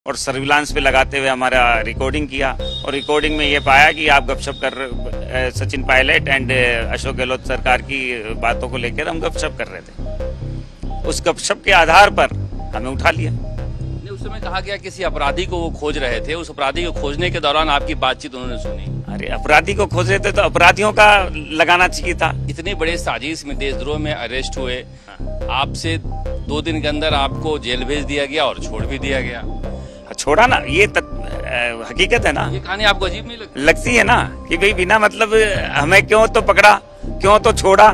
और सर्विलांस पे लगाते हुए हमारा रिकॉर्डिंग किया और रिकॉर्डिंग में ये पाया कि आप गपशप कर सचिन पायलट एंड अशोक गहलोत सरकार की बातों को लेकर हम गपशप कर रहे थे। उस गपशप के आधार पर हमें उठा लिया। उस समय कहा गया किसी अपराधी को वो खोज रहे थे, उस अपराधी को खोजने के दौरान आपकी बातचीत उन्होंने सुनी। अरे अपराधी को खोज रहे थे तो अपराधियों का लगाना चाहिए था। इतने बड़े साजिश में देशद्रोह में अरेस्ट हुए, आपसे 2 दिन के अंदर आपको जेल भेज दिया गया और छोड़ भी दिया गया। छोड़ा ना, ये हकीकत है ना। ये कहानी आपको अजीब नहीं लगती है ना कि भाई बिना मतलब हमें क्यों तो पकड़ा, क्यों तो छोड़ा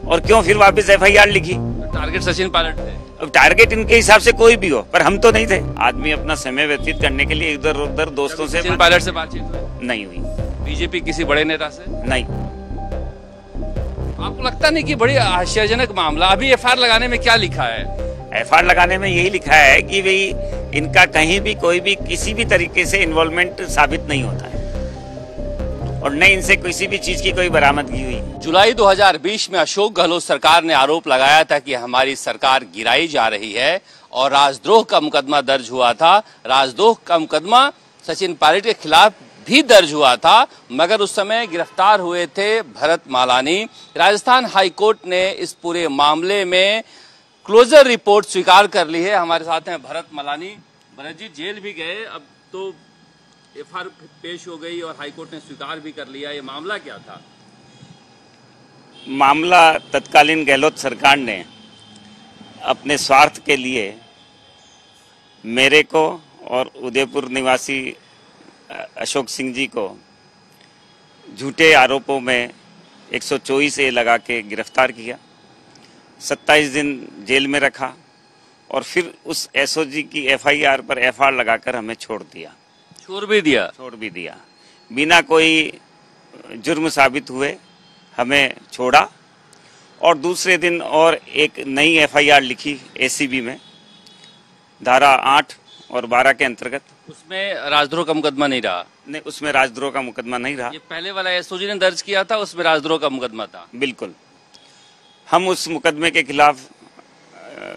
और क्यों फिर वापस एफआईआर लिखी। टारगेट सचिन पायलट थे। अब टारगेट इनके हिसाब से कोई भी हो, पर हम तो नहीं थे। आदमी अपना समय व्यतीत करने के लिए इधर उधर दोस्तों से सचिन पायलट से बातचीत नहीं हुई। बीजेपी किसी बड़े नेता से नहीं। आपको लगता नहीं कि बड़ी आश्चर्यजनक मामला? अभी एफआईआर लगाने में क्या लिखा है? एफआईआर लगाने में यही लिखा है कि भाई इनका कहीं भी कोई भी किसी भी तरीके से इन्वॉल्वमेंट साबित नहीं होता है और न इनसे किसी भी चीज की कोई बरामदगी हुई। जुलाई 2020 में अशोक गहलोत सरकार ने आरोप लगाया था कि हमारी सरकार गिराई जा रही है और राजद्रोह का मुकदमा दर्ज हुआ था। राजद्रोह का मुकदमा सचिन पायलट के खिलाफ भी दर्ज हुआ था, मगर उस समय गिरफ्तार हुए थे भरत मालानी। राजस्थान हाईकोर्ट ने इस पूरे मामले में क्लोजर रिपोर्ट स्वीकार कर ली है। हमारे साथ हैं भरत मालानी। भरत जी जेल भी गए, अब तो एफआईआर पेश हो गई और हाईकोर्ट ने स्वीकार भी कर लिया। ये मामला क्या था? मामला तत्कालीन गहलोत सरकार ने अपने स्वार्थ के लिए मेरे को और उदयपुर निवासी अशोक सिंह जी को झूठे आरोपों में 124A लगा के गिरफ्तार किया, 27 दिन जेल में रखा और फिर उस एसओजी की एफआईआर पर एफआईआर लगाकर हमें छोड़ दिया। छोड़ भी दिया बिना कोई जुर्म साबित हुए हमें छोड़ा और दूसरे दिन और एक नई एफआईआर लिखी एसीबी में धारा 8 और 12 के अंतर्गत। उसमें राजद्रोह का मुकदमा नहीं रहा? नहीं, उसमें राजद्रोह का मुकदमा नहीं रहा। ये पहले वाला एसओजी ने दर्ज किया था, उसमें राजद्रोह का मुकदमा था। बिल्कुल। हम उस मुकदमे के खिलाफ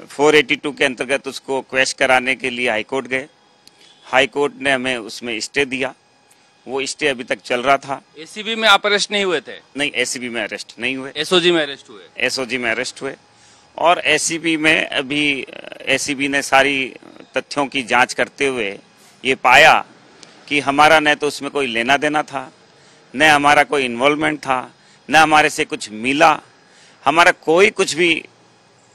482 के अंतर्गत उसको क्वेश कराने के लिए हाईकोर्ट गए। हाईकोर्ट ने हमें उसमें स्टे दिया, वो स्टे अभी तक चल रहा था। एसीबी में आप अरेस्ट नहीं हुए थे? नहीं, एसीबी में अरेस्ट नहीं हुए। एसओजी में अरेस्ट हुए? एसओजी में अरेस्ट हुए और एसीबी में अभी एसीबी ने सारी तथ्यों की जांच करते हुए ये पाया कि हमारा न तो उसमें कोई लेना देना था, न हमारा कोई इन्वॉल्वमेंट था, न हमारे से कुछ मिला, हमारा कोई कुछ भी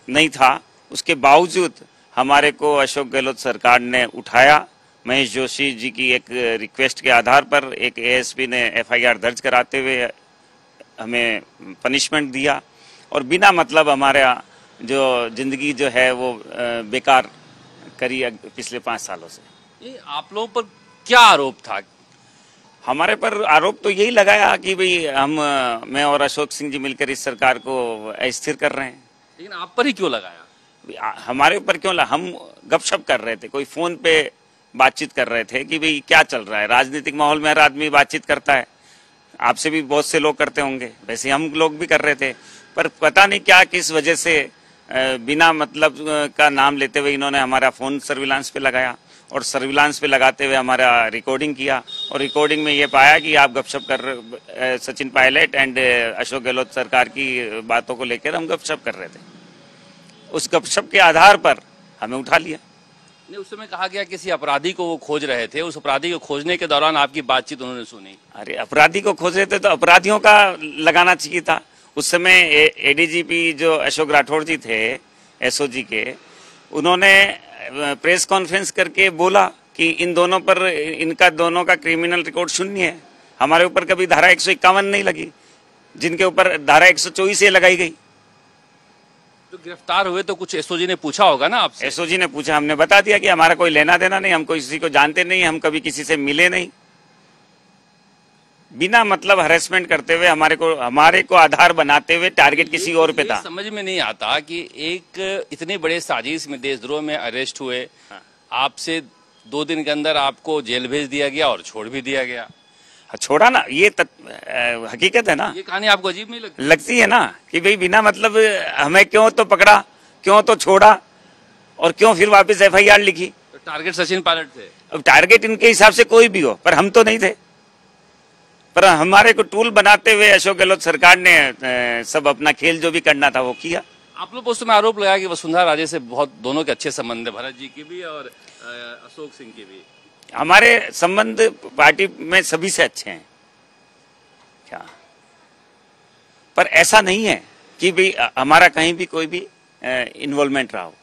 नहीं था। उसके बावजूद हमारे को अशोक गहलोत सरकार ने उठाया। महेश जोशी जी की एक रिक्वेस्ट के आधार पर एक एएसपी ने एफआईआर दर्ज कराते हुए हमें पनिशमेंट दिया और बिना मतलब हमारा जो जिंदगी जो है वो बेकार करी पिछले 5 सालों से। ये आप लोगों पर क्या आरोप था? हमारे पर आरोप तो यही लगाया कि भाई मैं और अशोक सिंह जी मिलकर इस सरकार को अस्थिर कर रहे हैं। लेकिन आप पर ही क्यों लगाया? हमारे ऊपर क्यों हम गपशप कर रहे थे, कोई फोन पे बातचीत कर रहे थे कि भाई क्या चल रहा है। राजनीतिक माहौल में हर आदमी बातचीत करता है, आपसे भी बहुत से लोग करते होंगे, वैसे हम लोग भी कर रहे थे। पर पता नहीं क्या किस वजह से बिना मतलब का नाम लेते हुए इन्होंने हमारा फोन सर्विलांस पे लगाया और सर्विलांस पे लगाते हुए हमारा रिकॉर्डिंग किया और रिकॉर्डिंग में ये पाया कि आप गपशप कर सचिन पायलट एंड अशोक गहलोत सरकार की बातों को लेकर हम गपशप कर रहे थे। उस गपशप के आधार पर हमें उठा लिया। उस समय कहा गया किसी अपराधी को वो खोज रहे थे, उस अपराधी को खोजने के दौरान आपकी बातचीत उन्होंने सुनी। अरे अपराधी को खोज रहे थे तो अपराधियों का लगाना चाहिए था। उस समय एडीजीपी जो अशोक राठौड़ जी थे एसओजी के, उन्होंने प्रेस कॉन्फ्रेंस करके बोला कि इन दोनों पर इनका दोनों का क्रिमिनल रिकॉर्ड शून्य है। हमारे ऊपर कभी धारा 151 नहीं लगी, जिनके ऊपर धारा 124A लगाई गई। तो गिरफ्तार हुए तो कुछ एसओजी ने पूछा होगा ना आपसे? एसओजी ने पूछा, हमने बता दिया कि हमारा कोई लेना देना नहीं, हम किसी को जानते नहीं, हम कभी किसी से मिले नहीं। बिना मतलब हरेसमेंट करते हुए हमारे को आधार बनाते हुए टारगेट किसी और पे था। समझ में नहीं आता कि एक इतने बड़े साजिश में देशद्रोह में अरेस्ट हुए, आपसे 2 दिन के अंदर आपको जेल भेज दिया गया और छोड़ भी दिया गया। छोड़ा ना, ये हकीकत है ना। ये कहानी आपको अजीब नहीं लगती है ना कि भाई बिना मतलब हमें क्यों तो पकड़ा, क्यों तो छोड़ा और क्यों फिर वापस एफआईआर लिखी। तो टारगेट सचिन पायलट थे। अब टारगेट इनके हिसाब से कोई भी हो, पर हम तो नहीं थे। पर हमारे को टूल बनाते हुए अशोक गहलोत सरकार ने सब अपना खेल जो भी करना था वो किया। आप लोग उस समय आरोप लगाया कि वसुंधरा राजे से बहुत दोनों के अच्छे संबंध है, भरत जी की भी और अशोक सिंह की भी। हमारे संबंध पार्टी में सभी से अच्छे हैं क्या, पर ऐसा नहीं है कि भी हमारा कहीं भी कोई भी इन्वॉल्वमेंट रहा हो।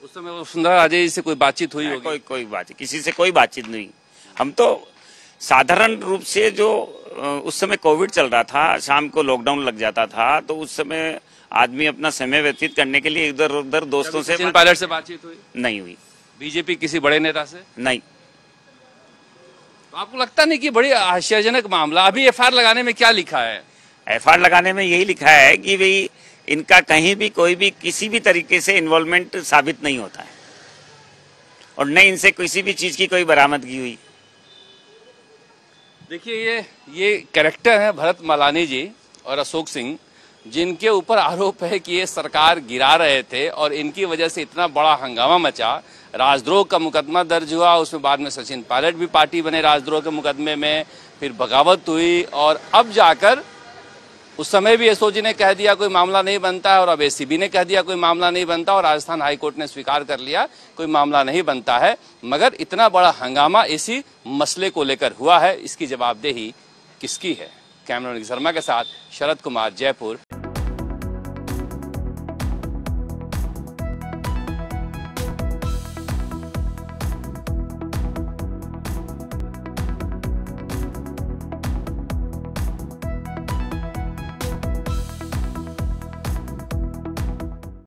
उस समय वसुंधरा राजे जी से कोई बातचीत हुई होगी? कोई बात, किसी से कोई बातचीत नहीं। हम तो साधारण रूप से जो उस समय कोविड चल रहा था, शाम को लॉकडाउन लग जाता था, तो उस समय आदमी अपना समय व्यतीत करने के लिए इधर उधर दोस्तों से सचिन पायलट से बातचीत हुई? नहीं हुई। बीजेपी किसी बड़े नेता से? नहीं। तो आपको लगता नहीं कि बड़ी आश्चर्यजनक मामला? अभी एफआईआर लगाने में क्या लिखा है? एफआईआर लगाने में यही लिखा है कि भाई इनका कहीं भी कोई भी किसी भी तरीके से इन्वॉल्वमेंट साबित नहीं होता है और न इनसे किसी भी चीज की कोई बरामदगी हुई। देखिए ये कैरेक्टर है भरत मलानी जी और अशोक सिंह, जिनके ऊपर आरोप है कि ये सरकार गिरा रहे थे और इनकी वजह से इतना बड़ा हंगामा मचा। राजद्रोह का मुकदमा दर्ज हुआ, उसमें बाद में सचिन पायलट भी पार्टी बने राजद्रोह के मुकदमे में, फिर बगावत हुई और अब जाकर उस समय भी एसओजी ने कह दिया कोई मामला नहीं बनता है और अब एसीबी ने कह दिया कोई मामला नहीं बनता और राजस्थान हाईकोर्ट ने स्वीकार कर लिया कोई मामला नहीं बनता है। मगर इतना बड़ा हंगामा इसी मसले को लेकर हुआ है, इसकी जवाबदेही किसकी है? कैमरा शर्मा के साथ शरद कुमार, जयपुर।